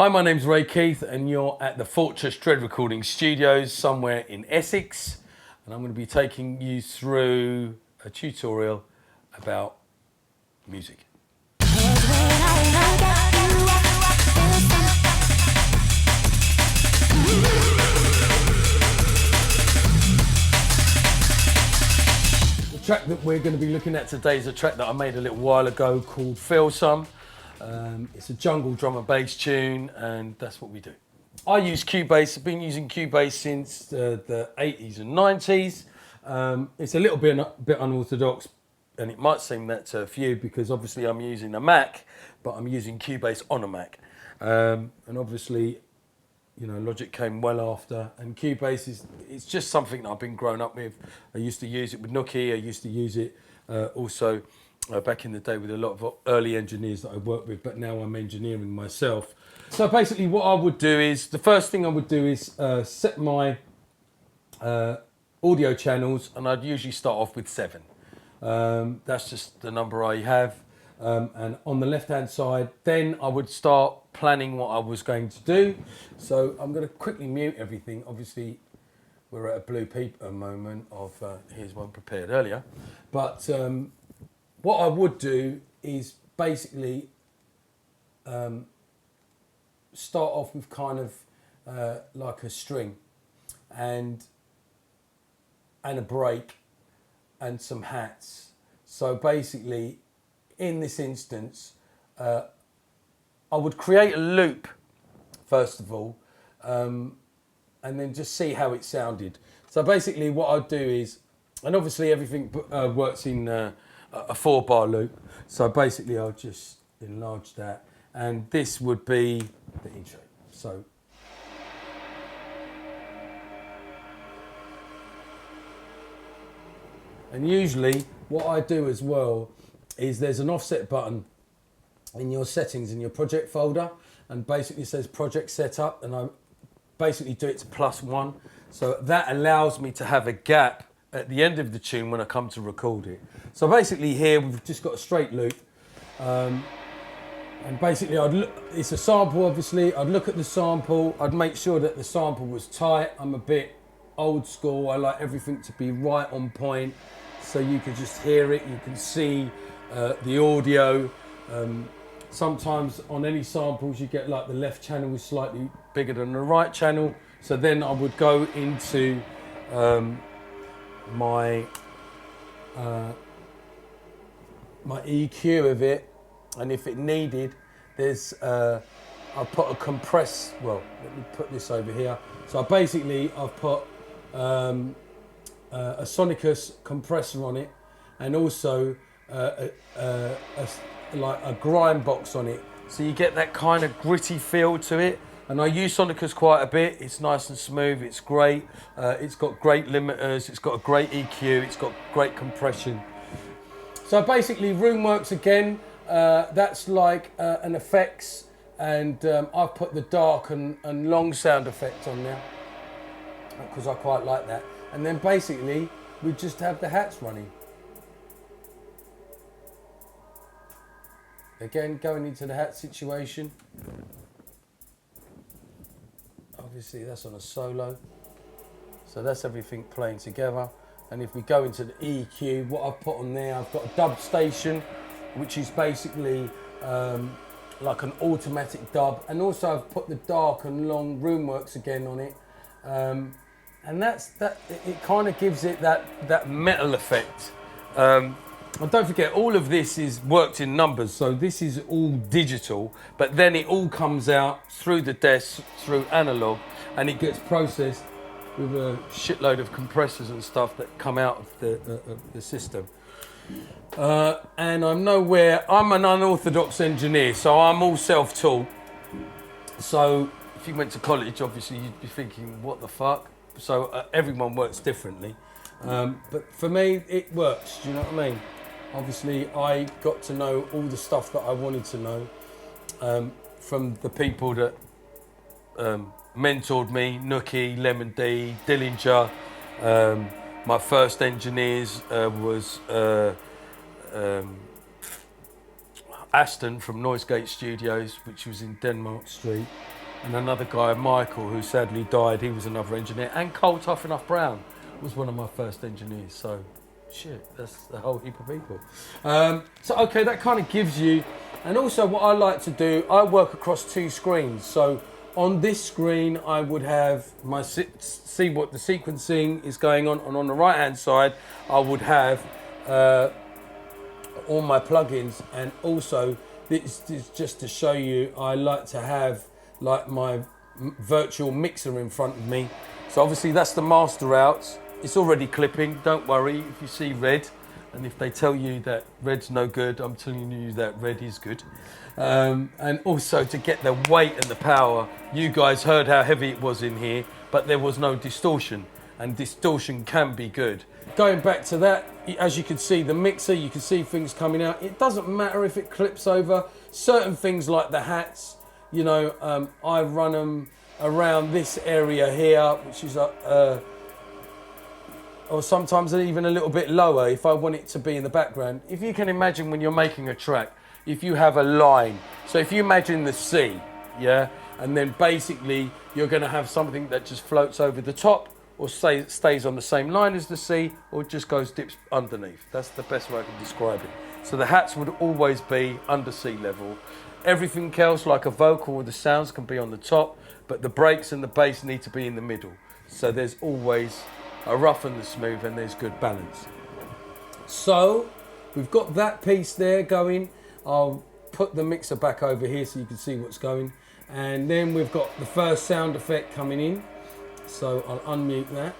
Hi, my name's Ray Keith and you're at the Fortress Dread Recording Studios somewhere in Essex, and I'm going to be taking you through a tutorial about music. The track that we're going to be looking at today is a track that I made a little while ago called Feel Some. It's a jungle drum and bass tune, and that's what we do. I use Cubase. I've been using Cubase since the 80s and 90s. It's a little bit unorthodox, and it might seem that to a few because obviously I'm using a Mac, but I'm using Cubase on a Mac. And obviously, you know, Logic came well after, and Cubase it's just something that I've been growing up with. I used to use it with Nookie. I used to use it also back in the day with a lot of early engineers that I worked with, but now I'm engineering myself. So basically what I would do is, the first thing I would do is set my audio channels, and I'd usually start off with 7. That's just the number I have. And on the left hand side, then I would start planning what I was going to do. So I'm going to quickly mute everything. Obviously we're at a blue peeper moment of here's one prepared earlier, but what I would do is basically start off with kind of like a string and a break and some hats. So basically in this instance I would create a loop first of all, and then just see how it sounded. So basically what I'd do is, and obviously everything works in a 4-bar loop, so basically I'll just enlarge that, and this would be the intro. So and usually what I do as well is there's an offset button in your settings in your project folder, and basically it says project setup, and I basically do it to +1, so that allows me to have a gap at the end of the tune when I come to record it. So basically here we've just got a straight loop, and basically it's a sample obviously. I'd look at the sample, I'd make sure that the sample was tight. I'm a bit old school, I like everything to be right on point, so you can just hear it, you can see the audio. Sometimes on any samples you get like the left channel is slightly bigger than the right channel, so then I would go into my EQ of it, and if it needed, there's I'll put a compress. Well, let me put this over here. So basically I've put a Sonicus compressor on it, and also like a grind box on it, so you get that kind of gritty feel to it. And I use Sonicus quite a bit. It's nice and smooth, it's great. It's got great limiters, it's got a great EQ, it's got great compression. So basically Roomworks again, that's like an effects, and I've put the dark and long sound effect on there because I quite like that. And then basically we just have the hats running. Again, going into the hat situation. Obviously that's on a solo, so that's everything playing together. And if we go into the EQ, what I've put on there, I've got a dub station, which is basically like an automatic dub, and also I've put the dark and long Roomworks again on it, and it kind of gives it that metal effect. And don't forget, all of this is worked in numbers, so this is all digital, but then it all comes out through the desk, through analog, and it gets processed with a shitload of compressors and stuff that come out of the system. And I'm an unorthodox engineer, so I'm all self-taught. So if you went to college, obviously you'd be thinking, what the fuck? So everyone works differently. But for me, it works, do you know what I mean? Obviously, I got to know all the stuff that I wanted to know from the people that mentored me, Nookie, Lemon D, Dillinger. My first engineers was Aston from Noisegate Studios, which was in Denmark Street, and another guy, Michael, who sadly died. He was another engineer, and Cole Tough Enough Brown was one of my first engineers. So, shit, that's a whole heap of people. So, okay, that kind of gives you, and also what I like to do, I work across 2 screens. So, on this screen, I would have my see what the sequencing is going on, and on the right-hand side, I would have all my plugins, and also this is just to show you, I like to have like my virtual mixer in front of me. So obviously that's the master out. It's already clipping, don't worry if you see red, and if they tell you that red's no good, I'm telling you that red is good. And also to get the weight and the power, you guys heard how heavy it was in here, but there was no distortion, and distortion can be good. Going back to that, as you can see, the mixer, you can see things coming out. It doesn't matter if it clips over. Certain things like the hats, you know, I run them around this area here, which is or sometimes even a little bit lower if I want it to be in the background. If you can imagine when you're making a track, if you have a line, so if you imagine the sea, yeah, and then basically you're going to have something that just floats over the top, or stays on the same line as the sea, or just dips underneath. That's the best way I can describe it. So the hats would always be under sea level. Everything else, like a vocal or the sounds, can be on the top, but the breaks and the bass need to be in the middle. So there's always a rough and the smooth, and there's good balance. So we've got that piece there going. I'll put the mixer back over here so you can see what's going. And then we've got the first sound effect coming in. So I'll unmute that.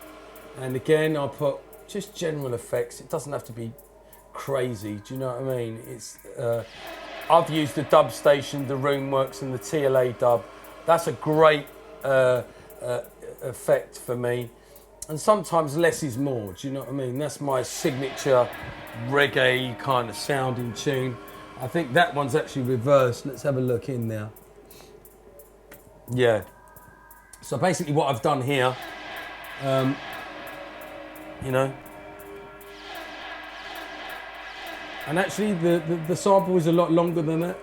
And again, I'll put just general effects. It doesn't have to be crazy, do you know what I mean? It's I've used the dub station, the Roomworks, and the TLA dub. That's a great effect for me. And sometimes less is more, do you know what I mean? That's my signature reggae kind of sounding tune. I think that one's actually reversed. Let's have a look in there. Yeah. So basically what I've done here, you know, and actually the sample is a lot longer than that,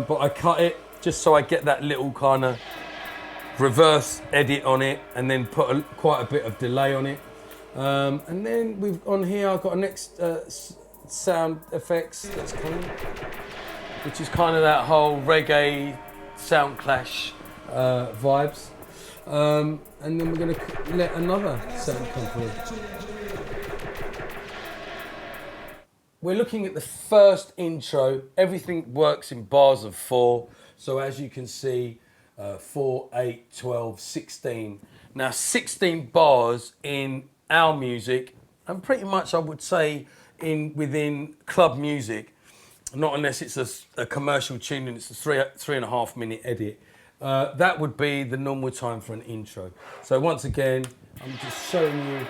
but I cut it just so I get that little kind of reverse edit on it, and then put quite a bit of delay on it. And then on here I've got a next sound effects that's coming, which is kind of that whole reggae sound clash vibes. And then we're going to let another sound come through. We're looking at the first intro. Everything works in bars of 4. So as you can see, 4, 8, 12, 16. Now 16 bars in our music, and pretty much I would say within club music, not unless it's a commercial tune and it's a 3.5 minute edit. That would be the normal time for an intro. So once again, I'm just showing you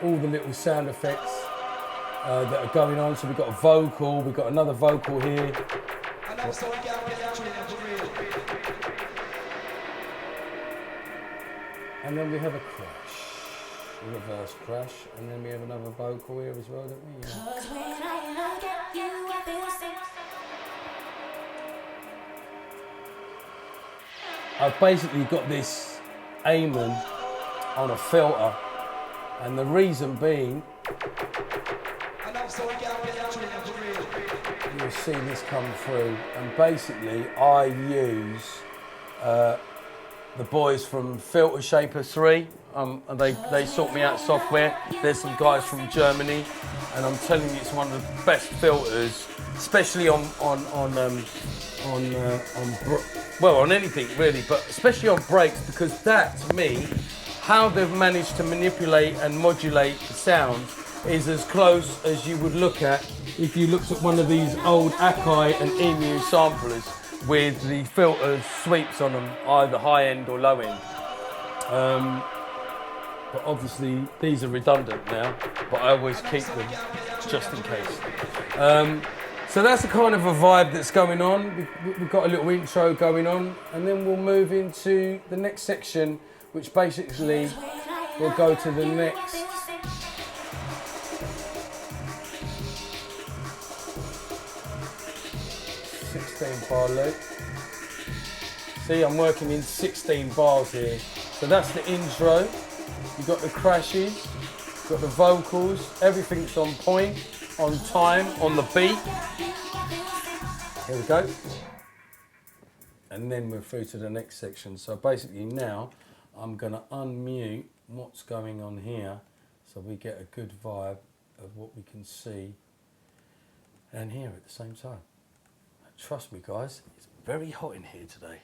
all the little sound effects that are going on. So we've got a vocal, we've got another vocal here. And then we have a crash, a reverse crash, and then we have another vocal here as well, don't we? I've basically got this Amon on a filter, and the reason being, you'll see this come through, and basically I use the boys from Filter Shaper 3, and they sort me out software. There's some guys from Germany, and I'm telling you, it's one of the best filters, especially on anything really, but especially on breaks, because that, to me, how they've managed to manipulate and modulate the sound is as close as you would look at if you looked at one of these old Akai and Emu samplers with the filter sweeps on them, either high end or low end. But obviously these are redundant now, but I always keep them just in case. So that's the kind of a vibe that's going on. We've got a little intro going on, and then we'll move into the next section, which basically will go to the next. 16 bar loop. See, I'm working in 16 bars here. So that's the intro. You've got the crashes, you've got the vocals, everything's on point, on time, on the beat. Here we go. And then we're through to the next section. So basically now I'm gonna unmute what's going on here so we get a good vibe of what we can see and hear at the same time. Trust me guys, it's very hot in here today.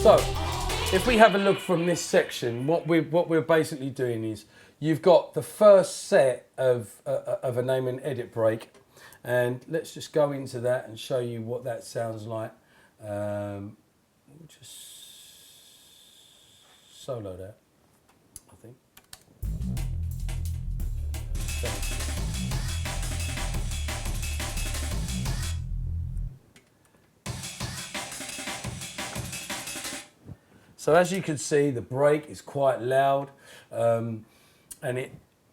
So, if we have a look from this section, what we're basically doing is you've got the first set of a name and edit break, and let's just go into that and show you what that sounds like. We'll just solo that, I think. So as you can see, the break is quite loud, and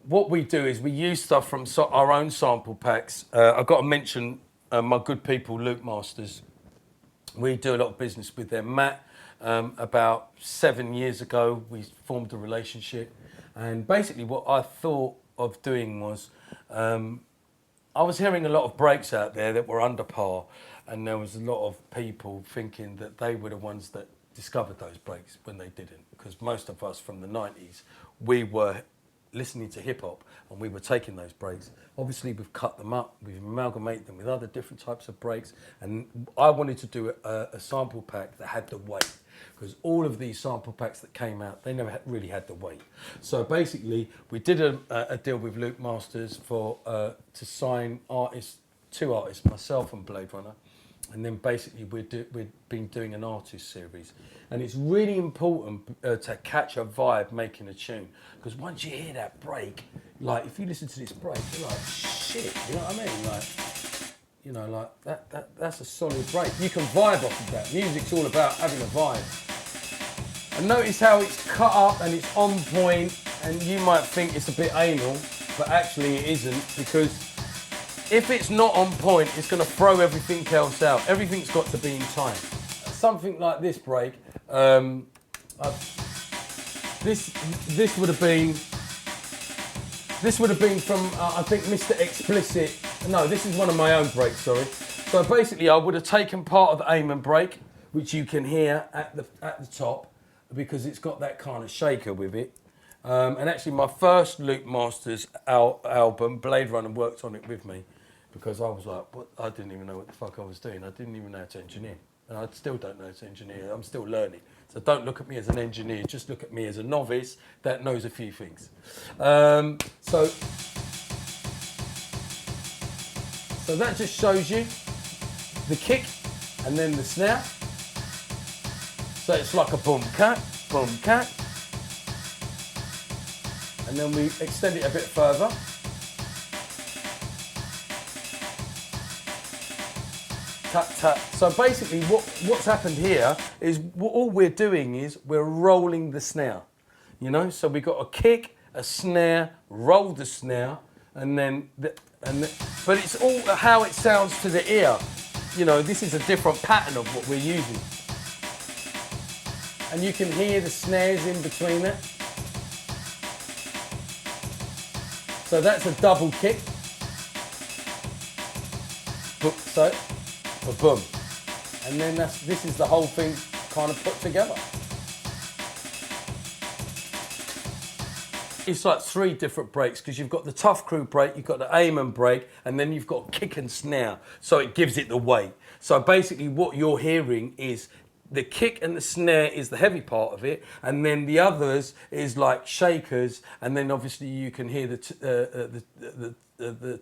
what we do is we use stuff from our own sample packs. I've got to mention my good people, Luke Masters. We do a lot of business with them. Matt, about 7 years ago, we formed a relationship, and basically what I thought of doing was, I was hearing a lot of breaks out there that were under par, and there was a lot of people thinking that they were the ones that discovered those breaks when they didn't, because most of us from the 90s, we were listening to hip hop and we were taking those breaks. Obviously we've cut them up, we've amalgamated them with other different types of breaks, and I wanted to do a sample pack that had the weight, because all of these sample packs that came out, they never really had the weight. So basically we did a deal with Luke Masters for to sign two artists, myself and Blade Runner. And then basically we've been doing an artist series, and it's really important to catch a vibe making a tune, because once you hear that break, like if you listen to this break, you're like, shit, you know what I mean? Like, you know, like that's a solid break. You can vibe off of that. Music's all about having a vibe. And notice how it's cut up and it's on point, and you might think it's a bit anal, but actually it isn't, because if it's not on point, it's going to throw everything else out. Everything's got to be in time. Something like this break, this would have been from I think Mr. Explicit. No, this is one of my own breaks. Sorry. So basically, I would have taken part of the Amen break, which you can hear at the top, because it's got that kind of shaker with it. And actually, my first Luke Masters album, Blade Runner, worked on it with me, because I was like, what? I didn't even know what the fuck I was doing. I didn't even know how to engineer. And I still don't know how to engineer. I'm still learning. So don't look at me as an engineer, just look at me as a novice that knows a few things. So that just shows you the kick and then the snare. So it's like a boom cat, and then we extend it a bit further. Tap, tap. So basically what's happened here is all we're doing is we're rolling the snare, you know? So we've got a kick, a snare, roll the snare, and then, but it's all how it sounds to the ear. You know, this is a different pattern of what we're using. And you can hear the snares in between it. So that's a double kick. So, boom. And then this is the whole thing kind of put together. It's like 3 different breaks, because you've got the Tough Crew break, you've got the Amen break, and then you've got kick and snare. So it gives it the weight. So basically what you're hearing is the kick and the snare is the heavy part of it, and then the others is like shakers, and then obviously you can hear the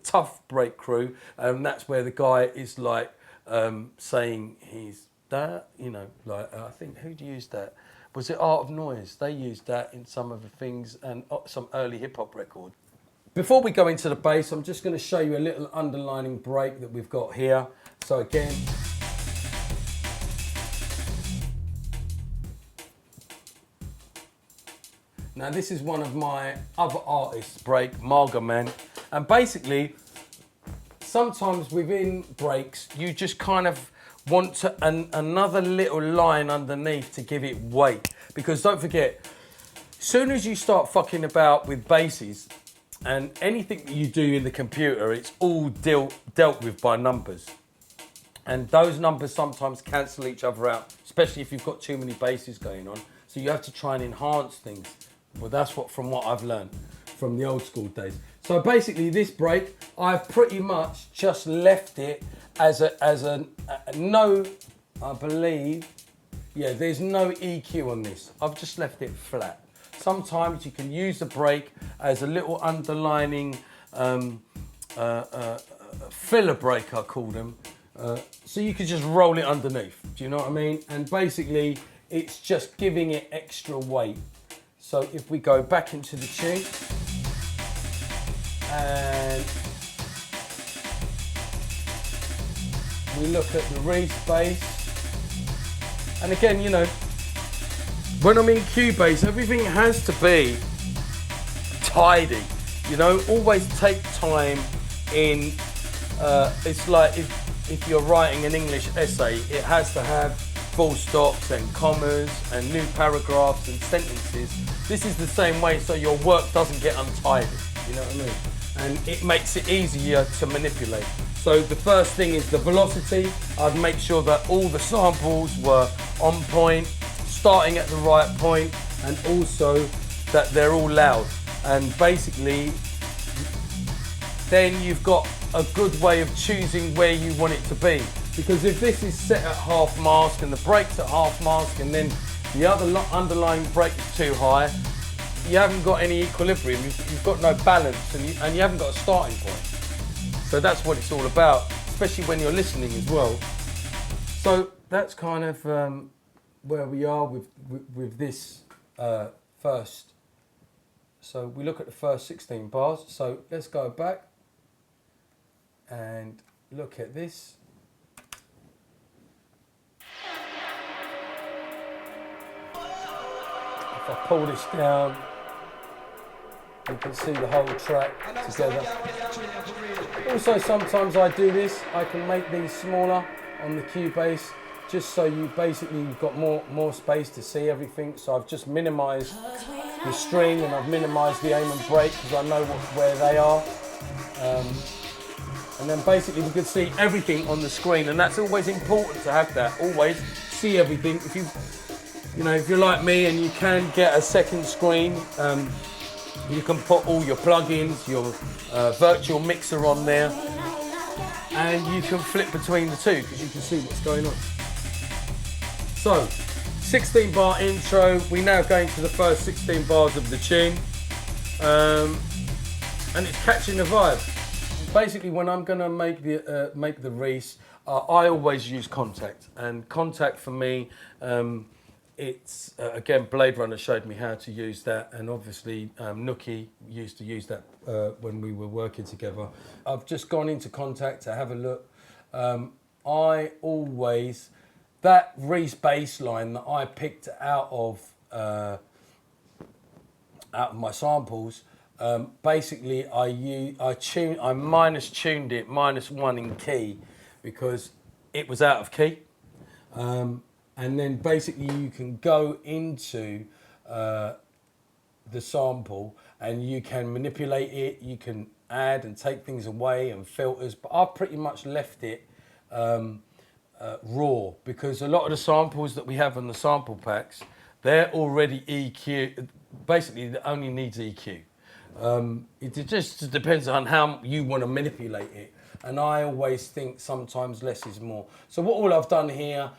tough break crew, and that's where the guy is like saying he's that, you know, like I think who'd used that? Was it Art of Noise? They used that in some of the things and some early hip hop record. Before we go into the bass, I'm just going to show you a little underlining break that we've got here. So again. Now this is one of my other artists' break, Marga Man. And basically, sometimes within breaks, you just kind of want to, another little line underneath to give it weight. Because don't forget, as soon as you start fucking about with basses, and anything that you do in the computer, it's all dealt with by numbers. And those numbers sometimes cancel each other out, especially if you've got too many basses going on. So you have to try and enhance things. Well, that's from what I've learned from the old school days. So basically this break, I've pretty much just left it as a no, I believe, yeah, there's no EQ on this. I've just left it flat. Sometimes you can use the break as a little underlining filler break, I call them. So you could just roll it underneath, do you know what I mean? And basically, it's just giving it extra weight. So if we go back into the tune, and we look at the Reese bass, and again, you know, when I'm in Cubase, everything has to be tidy, you know, always take time in, it's like if you're writing an English essay, it has to have full stops and commas and new paragraphs and sentences. This is the same way, so your work doesn't get untidy, you know what I mean? And it makes it easier to manipulate. So the first thing is the velocity. I'd make sure that all the samples were on point, starting at the right point, and also that they're all loud. And basically, then you've got a good way of choosing where you want it to be. Because if this is set at half mask and the break's at half mask and then the other underlying break is too high, you haven't got any equilibrium, you've got no balance, and you haven't got a starting point. So that's what it's all about, especially when you're listening as well. So that's kind of where we are with this first. So we look at the first 16 bars. So let's go back and look at this. If I pull this down, you can see the whole track together. Also, sometimes I do this. I can make these smaller on the Cubase, just so you've got more space to see everything. So I've just minimised the string and I've minimised the aim and break because I know where they are. And then basically we can see everything on the screen, and that's always important to have that. Always see everything. If you're like me and you can get a second screen, you can put all your plugins, your virtual mixer on there, and you can flip between the two because you can see what's going on. So, 16 bar intro, we now go into the first 16 bars of the tune, and it's catching the vibe. Basically, when I'm going to make the Reese, I always use Contact, and Contact for me, it's again, Blade Runner showed me how to use that, and obviously Nookie used to use that when we were working together. I've just gone into Contact to have a look. I always, that Reese bass line that I picked out of my samples, basically I minus tuned it, -1 in key, because it was out of key. And then basically you can go into the sample and you can manipulate it, you can add and take things away and filters, but I've pretty much left it raw, because a lot of the samples that we have on the sample packs, they're already EQ, basically it only needs EQ. It just depends on how you want to manipulate it. And I always think sometimes less is more. So what all I've done here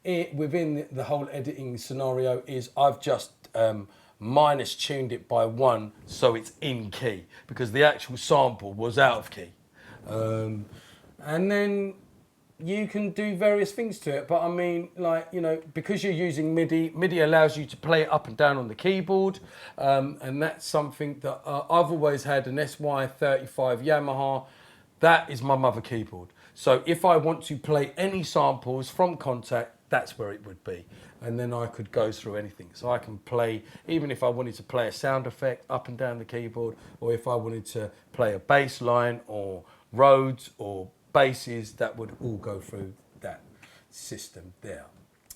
it within the whole editing scenario is I've just minus tuned it by 1 so it's in key, because the actual sample was out of key. And then you can do various things to it, but I mean, like, you know, because you're using MIDI allows you to play it up and down on the keyboard, and that's something that I've always had an SY35 Yamaha. That is my mother keyboard. So if I want to play any samples from Contact, that's where it would be. And then I could go through anything. So I can play, even if I wanted to play a sound effect up and down the keyboard, or if I wanted to play a bass line or Rhodes or basses, that would all go through that system there.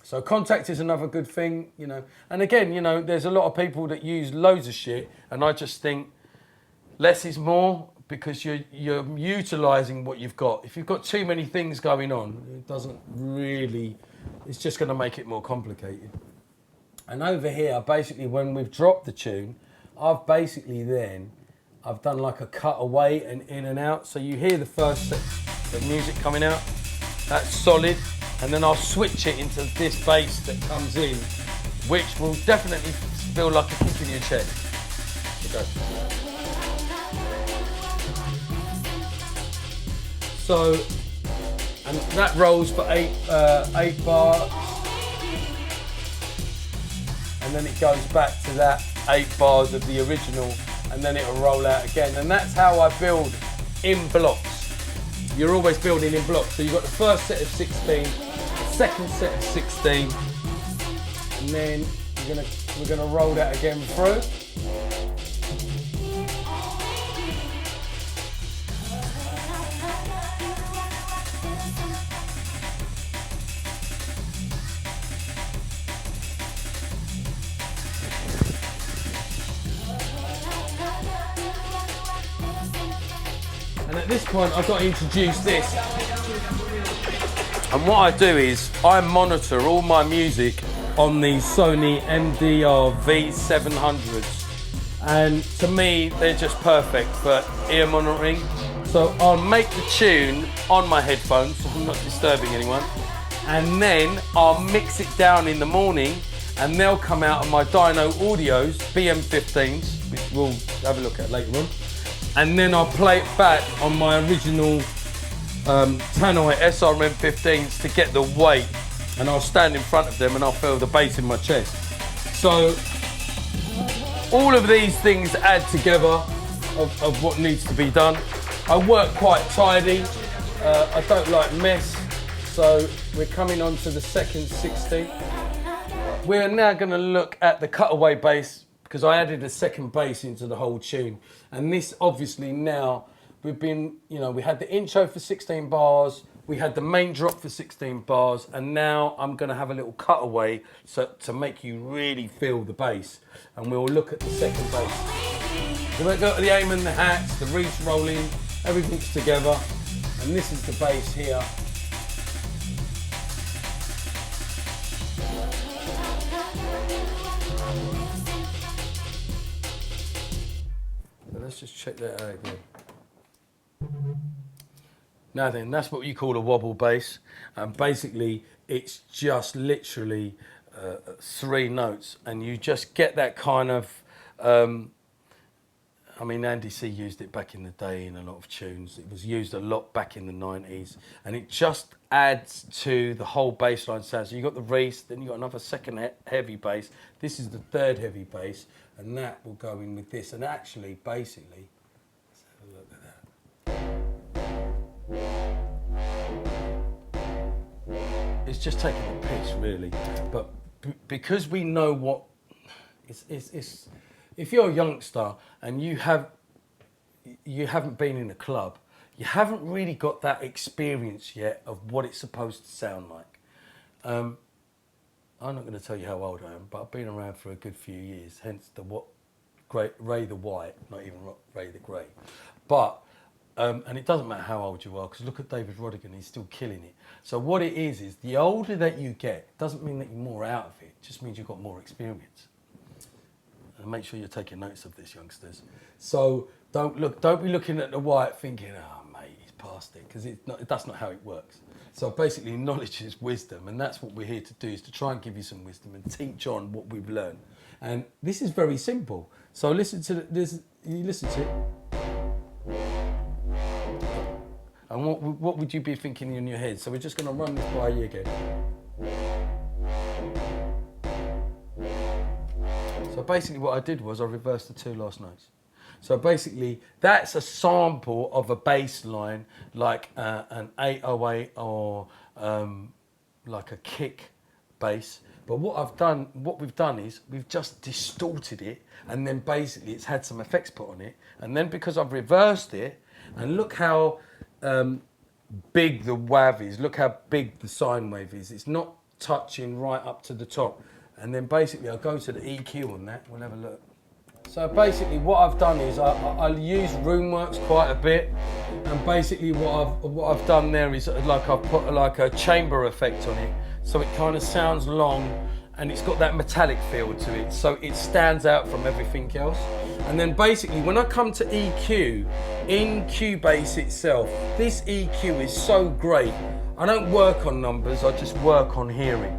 So Contact is another good thing, you know. And again, you know, there's a lot of people that use loads of shit, and I just think less is more, because you're utilising what you've got. If you've got too many things going on, it doesn't really, it's just going to make it more complicated. And over here, basically, when we've dropped the tune, I've done like a cutaway and in and out. So you hear the first set of music coming out, that's solid, and then I'll switch it into this bass that comes in, which will definitely feel like a kick in your chest. Okay. So, and that rolls for eight bars, and then it goes back to that 8 bars of the original, and then it'll roll out again. And that's how I build in blocks. You're always building in blocks. So you've got the first set of 16, the second set of 16, and then we're gonna roll that again through. And at this point, I've got to introduce this. And what I do is I monitor all my music on the Sony MDR V700s. And to me, they're just perfect for ear monitoring. So I'll make the tune on my headphones so I'm not disturbing anyone. And then I'll mix it down in the morning, and they'll come out of my dyno audios, BM15s, which we'll have a look at later on. And then I'll play it back on my original Tannoy SRM15s to get the weight, and I'll stand in front of them and I'll feel the bass in my chest. So all of these things add together of what needs to be done. I work quite tidy, I don't like mess, so we're coming on to the second 16. We're now going to look at the Cutaway Bass, because I added a second bass into the whole tune. And this obviously now, we've been, you know, we had the intro for 16 bars, we had the main drop for 16 bars, and now I'm gonna have a little cutaway to make you really feel the bass. And we'll look at the second bass. So we've got the aim and the hats, the reach rolling, everything's together. And this is the bass here. Let's just check that out again. Now then, that's what you call a wobble bass, and basically it's just literally 3 notes, and you just get that kind of, I mean, Andy C used it back in the day in a lot of tunes. It was used a lot back in the 90s, and it just adds to the whole bass line sound. So you've got the reese, then you've got another second heavy bass. This is the third heavy bass, and that will go in with this. And actually, basically, let's have a look at that. It's just taking the piss, really. But because we know what, it's if you're a youngster and you haven't been in a club, you haven't really got that experience yet of what it's supposed to sound like. I'm not going to tell you how old I am, but I've been around for a good few years, hence Ray the White, not even Ray the Grey. But, and it doesn't matter how old you are, because look at David Rodigan, he's still killing it. So what it is the older that you get, doesn't mean that you're more out of it, it just means you've got more experience. And make sure you're taking notes of this, youngsters. So don't be looking at the White thinking, oh mate, he's past it because that's not how it works. So basically, knowledge is wisdom, and that's what we're here to do, is to try and give you some wisdom and teach on what we've learned. And this is very simple. So listen to this. You listen to it. And what would you be thinking in your head? So we're just going to run this by you again. So basically what I did was I reversed the two last notes. So basically that's a sample of a bass line like an 808 or like a kick bass. But what we've done is we've just distorted it, and then basically it's had some effects put on it. And then because I've reversed it, and look how big the wav is, look how big the sine wave is. It's not touching right up to the top. And then basically I'll go to the EQ on that. We'll have a look. So basically what I've done is I'll use Roomworks quite a bit, and basically what I've done there is like I've put like a chamber effect on it, so it kind of sounds long and it's got that metallic feel to it, so it stands out from everything else. And then basically when I come to EQ, in Cubase itself, this EQ is so great. I don't work on numbers, I just work on hearing.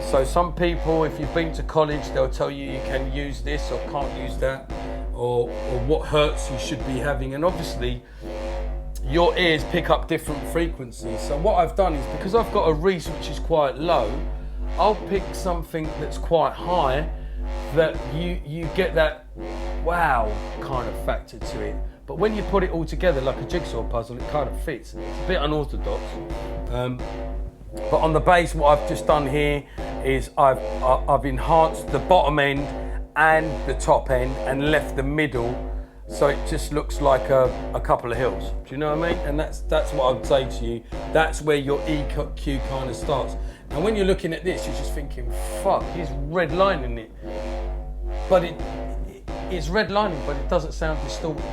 So some people, if you've been to college, they'll tell you you can use this or can't use that, or what hertz you should be having. And obviously, your ears pick up different frequencies. So what I've done is, because I've got a reese which is quite low, I'll pick something that's quite high, that you get that wow kind of factor to it. But when you put it all together like a jigsaw puzzle, it kind of fits. It's a bit unorthodox. But on the bass, what I've just done here is I've enhanced the bottom end and the top end and left the middle, so it just looks like a couple of hills. Do you know what I mean? And that's what I'd say to you. That's where your EQ kind of starts. And when you're looking at this, you're just thinking, fuck, he's redlining it. But it's redlining, but it doesn't sound distorted.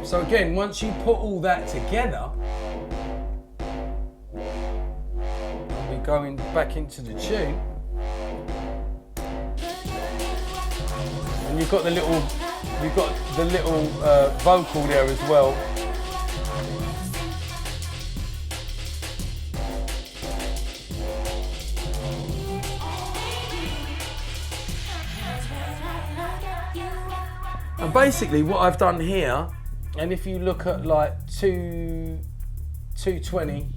So again, once you put all that together, going back into the tune, and you've got the little vocal there as well. And basically what I've done here, and if you look at like 220,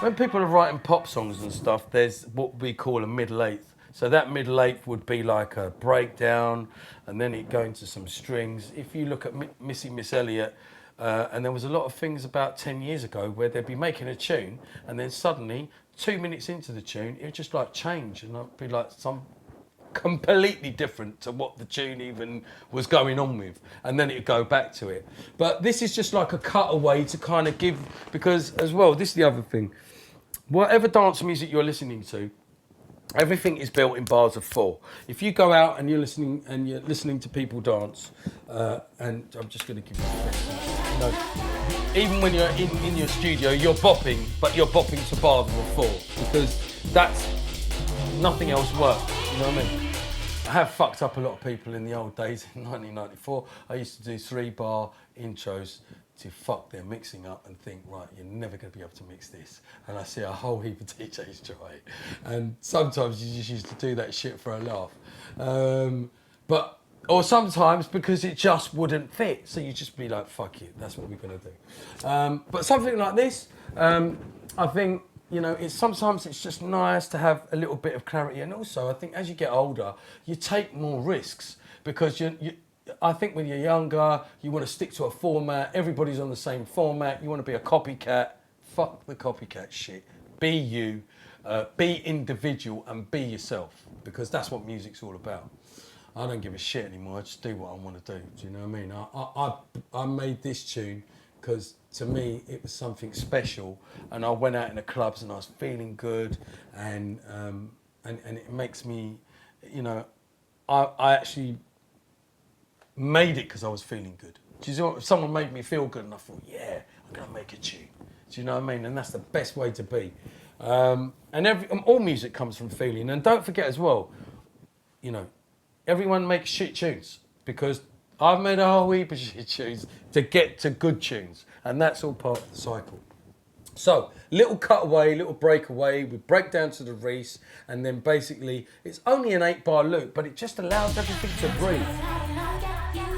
when people are writing pop songs and stuff, there's what we call a middle eighth. So that middle eighth would be like a breakdown, and then it go into some strings. If you look at Miss Elliott, and there was a lot of things about 10 years ago where they'd be making a tune, and then suddenly 2 minutes into the tune, it would just like change, and it'd be like some completely different to what the tune even was going on with, and then it'd go back to it. But this is just like a cutaway to kind of give, because as well, this is the other thing, whatever dance music you're listening to, everything is built in bars of 4. If you go out and you're listening to people dance, and I'm just going to give you a question. Even when you're in your studio, you're bopping, but you're bopping to bars of 4, because that's nothing else works. You know what I mean? I have fucked up a lot of people in the old days. In 1994, I used to do 3-bar intros to fuck their mixing up and think, right, you're never going to be able to mix this. And I see a whole heap of DJs try it. And sometimes you just used to do that shit for a laugh. Or sometimes because it just wouldn't fit. So you just be like, fuck it, that's what we're going to do. But something like this, I think, you know, sometimes it's just nice to have a little bit of clarity. And also, I think as you get older, you take more risks, because I think when you're younger, you want to stick to a format. Everybody's on the same format. You want to be a copycat. Fuck the copycat shit. Be you, be individual, and be yourself, because that's what music's all about. I don't give a shit anymore. I just do what I want to do. Do you know what I mean? I made this tune because to me it was something special, and I went out in the clubs and I was feeling good, and it makes me, you know, I actually made it because I was feeling good. Do you know what? Someone made me feel good, and I thought, yeah, I'm gonna make a tune. Do you know what I mean? And that's the best way to be. And all music comes from feeling. And don't forget as well, you know, everyone makes shit tunes because I've made a whole heap of shit tunes to get to good tunes, and that's all part of the cycle. So, little cutaway, little breakaway, we break down to the Reese, and then basically, it's only an 8-bar loop, but it just allows everything to breathe.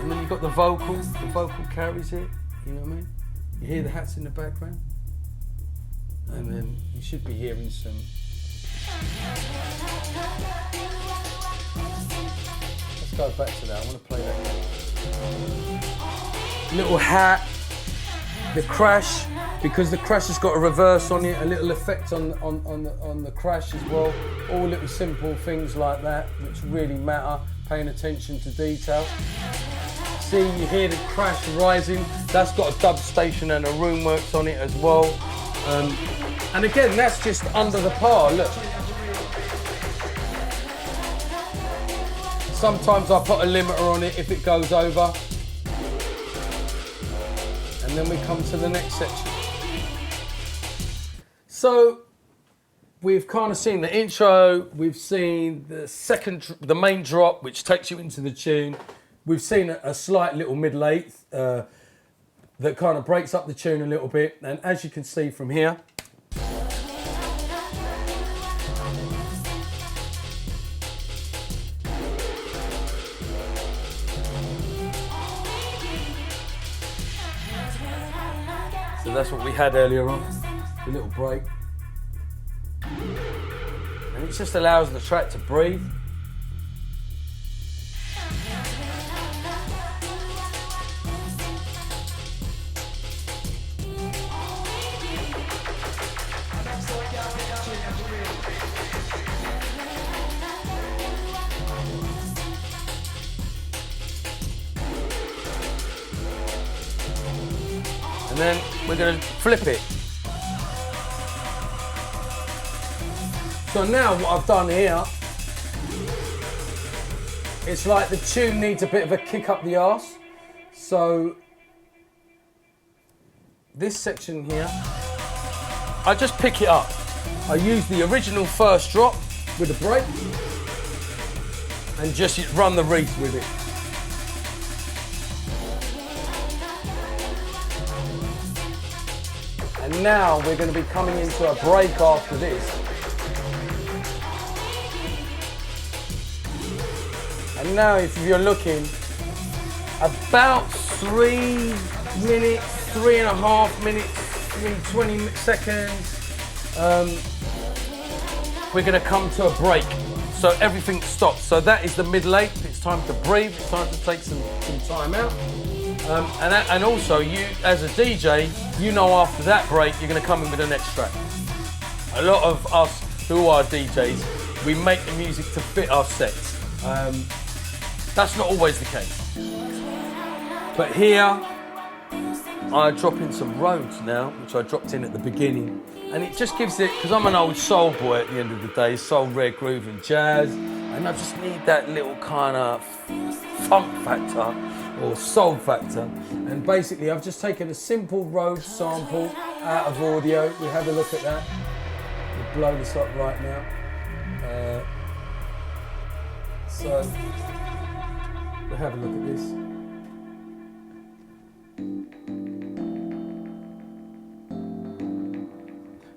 And then you've got the vocal carries it, you know what I mean? You hear the hats in the background, and then you should be hearing some. Let's go back to that, I want to play that again. Little hat, the crash, because the crash has got a reverse on it, a little effect on the crash as well. All little simple things like that, which really matter, paying attention to detail. See, you hear the crash rising, that's got a dub station and a room works on it as well. And again, that's just under the par, look. Sometimes I put a limiter on it if it goes over. And then we come to the next section. So we've kind of seen the intro, we've seen the main drop, which takes you into the tune. We've seen a slight little middle-eighth that kind of breaks up the tune a little bit. And as you can see from here, so that's what we had earlier on, the little break. And it just allows the track to breathe. And then we're going to flip it. So now what I've done here, it's like the tune needs a bit of a kick up the arse. So this section here, I just pick it up. I use the original first drop with a break and just run the Reese with it. And now we're going to be coming into a break after this. And now if you're looking, about 3 minutes, 3.5 minutes, 20 seconds, we're going to come to a break. So everything stops. So that is the middle-eighth. It's time to breathe. It's time to take some time out. And also, you as a DJ, you know after that break, you're going to come in with the next track. A lot of us who are DJs, we make the music to fit our sets. That's not always the case. But here, I drop in some Rhodes now, which I dropped in at the beginning. And it just gives it, because I'm an old soul boy at the end of the day, soul, rare groove and jazz. And I just need that little kind of funk factor or soul factor. And basically, I've just taken a simple Rhodes sample out of audio. We have a look at that. We'll blow this up right now. So we'll have a look at this.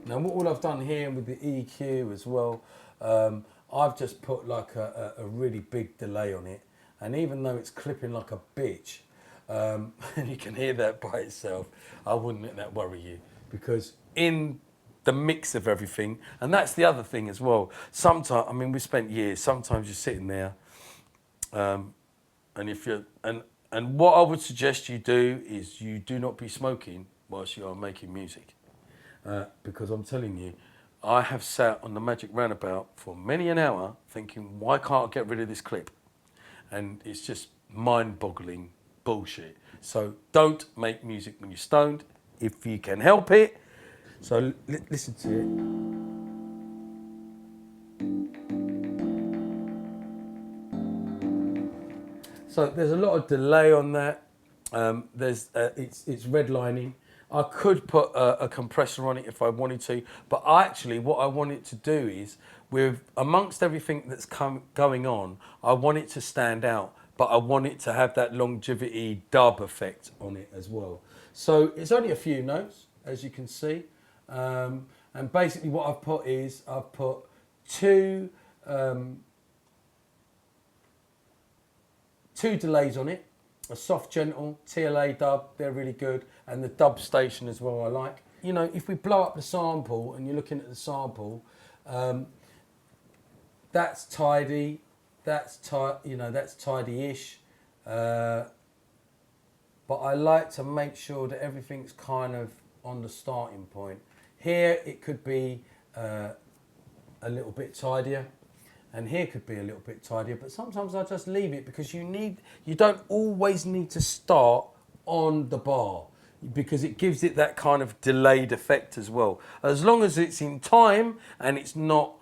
Now what I've done here with the EQ as well, I've just put like a really big delay on it. And even though it's clipping like a bitch, and you can hear that by itself, I wouldn't let that worry you. Because in the mix of everything, and that's the other thing as well, sometimes, I mean, we spent years, sometimes you're sitting there, and if you're, and what I would suggest you do is you do not be smoking whilst you are making music. Because I'm telling you, I have sat on the Magic Roundabout for many an hour thinking, why can't I get rid of this clip? And it's just mind-boggling bullshit. So don't make music when you're stoned, if you can help it. So listen to it. So there's a lot of delay on that. It's redlining. I could put a compressor on it if I wanted to, but actually what I want it to do is, with amongst everything that's going on, I want it to stand out, but I want it to have that longevity dub effect on it as well. So it's only a few notes, as you can see. And basically what I've put is, I've put two delays on it, a soft gentle, TLA dub, they're really good, and the dub station as well I like. You know, if we blow up the sample and you're looking at the sample, that's tidy, that's tidy-ish, but I like to make sure that everything's kind of on the starting point. Here it could be a little bit tidier, and here could be a little bit tidier, but sometimes I just leave it because you don't always need to start on the bar, because it gives it that kind of delayed effect as well. As long as it's in time and it's not,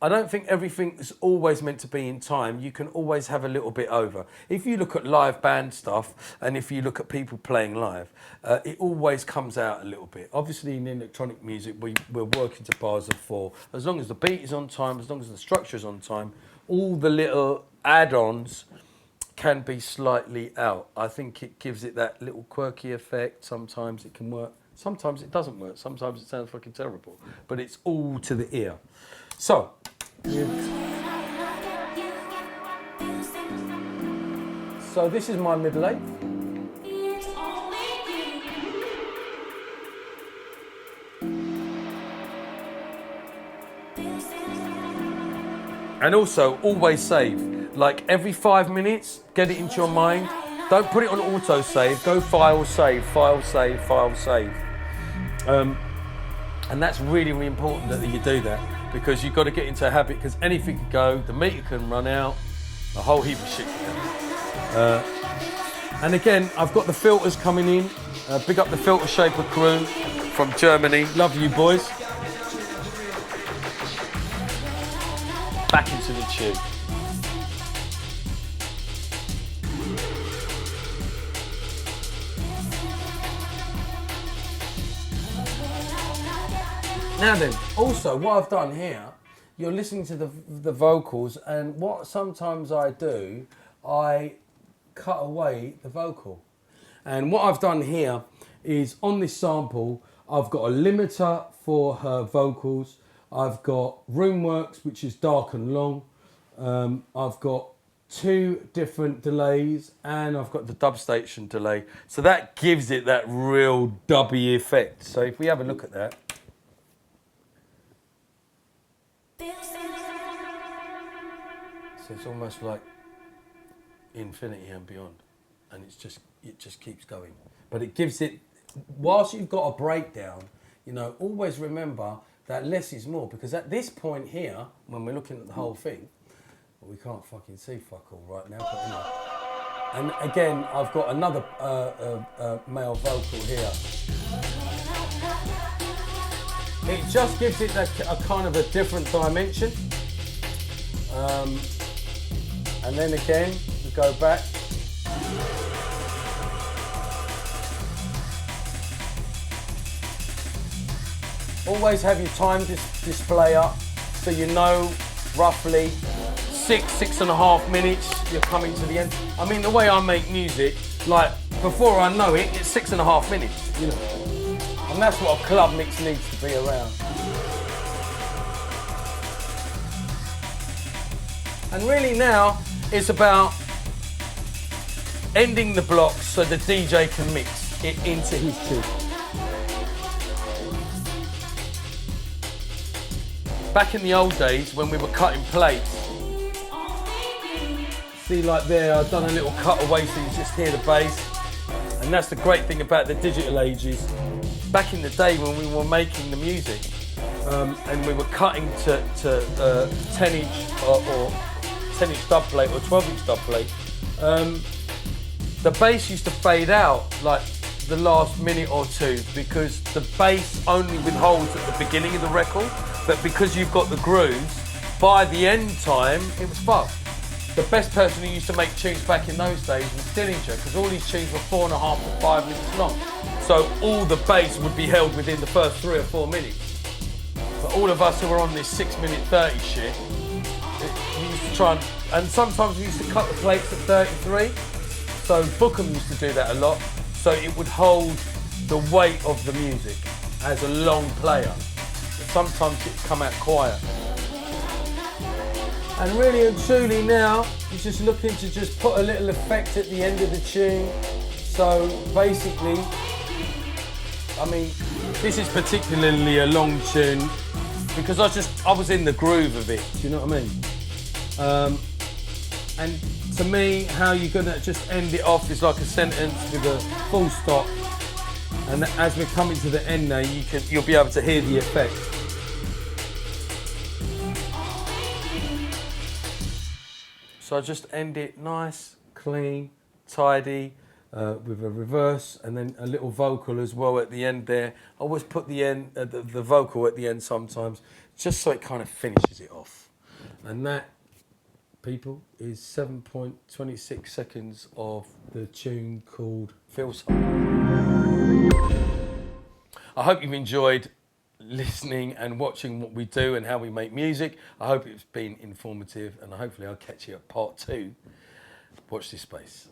I don't think everything is always meant to be in time. You can always have a little bit over. If you look at live band stuff, and if you look at people playing live, it always comes out a little bit. Obviously in electronic music, we're working to bars of 4. As long as the beat is on time, as long as the structure is on time, all the little add-ons can be slightly out. I think it gives it that little quirky effect. Sometimes it can work, sometimes it doesn't work, sometimes it sounds fucking terrible, but it's all to the ear. So, this is my middle eighth. And also, always save. Like every 5 minutes, get it into your mind. Don't put it on auto save. Go file save, file save, file save. And that's really, really important that you do that, because you've got to get into a habit, because anything can go, the meter can run out, a whole heap of shit can happen. And again, I've got the filters coming in. Big up the Filter Shaper crew from Germany. Love you boys. Back into the tube. Now then, also what I've done here, you're listening to the vocals, and what sometimes I do, I cut away the vocal. And what I've done here is, on this sample, I've got a limiter for her vocals, I've got Roomworks, which is dark and long, I've got 2 different delays, and I've got the dub station delay. So that gives it that real dubby effect. So if we have a look at that. So it's almost like infinity and beyond, and it just keeps going. But it gives it, whilst you've got a breakdown, you know, always remember that less is more, because at this point here, when we're looking at the whole thing, well, we can't fucking see fuck all right now, but anyway. And again, I've got another male vocal here. It just gives it a kind of a different dimension. And then again, we go back. Always have your time display up, so you know roughly 6.5 minutes you're coming to the end. I mean, the way I make music, like before I know it, it's 6.5 minutes, you know. And that's what a club mix needs to be around. And really now, it's about ending the blocks so the DJ can mix it into his tune. Back in the old days when we were cutting plates, see like there, I've done a little cutaway so you just hear the bass. And that's the great thing about the digital ages. Back in the day when we were making the music, and we were cutting to 10-inch or 10-inch dub plate or 12-inch dub plate, the bass used to fade out like the last minute or two, because the bass only withholds at the beginning of the record, but because you've got the grooves, by the end time, it was fucked. The best person who used to make tunes back in those days was Dillinger, because all his tunes were 4.5 to 5 minutes long. So all the bass would be held within the first 3 or 4 minutes. But all of us who were on this 6-minute 30 shit, we used to try and sometimes we used to cut the plates at 33. So Bookham used to do that a lot. So it would hold the weight of the music as a long player. But sometimes it'd come out quiet. And really and truly now, he's just looking to just put a little effect at the end of the tune. So basically, I mean, this is particularly a long tune because I was in the groove of it, do you know what I mean? And to me, how you're gonna just end it off is like a sentence with a full stop. And as we're coming to the end now, you'll be able to hear the effect. So I just end it nice, clean, tidy, with a reverse and then a little vocal as well at the end there. I always put the vocal at the end sometimes, just so it kind of finishes it off. And that, people, is 7.26 seconds of the tune called Feel Something. I hope you've enjoyed listening and watching what we do and how we make music. I hope it's been informative and hopefully I'll catch you at part 2. Watch this space.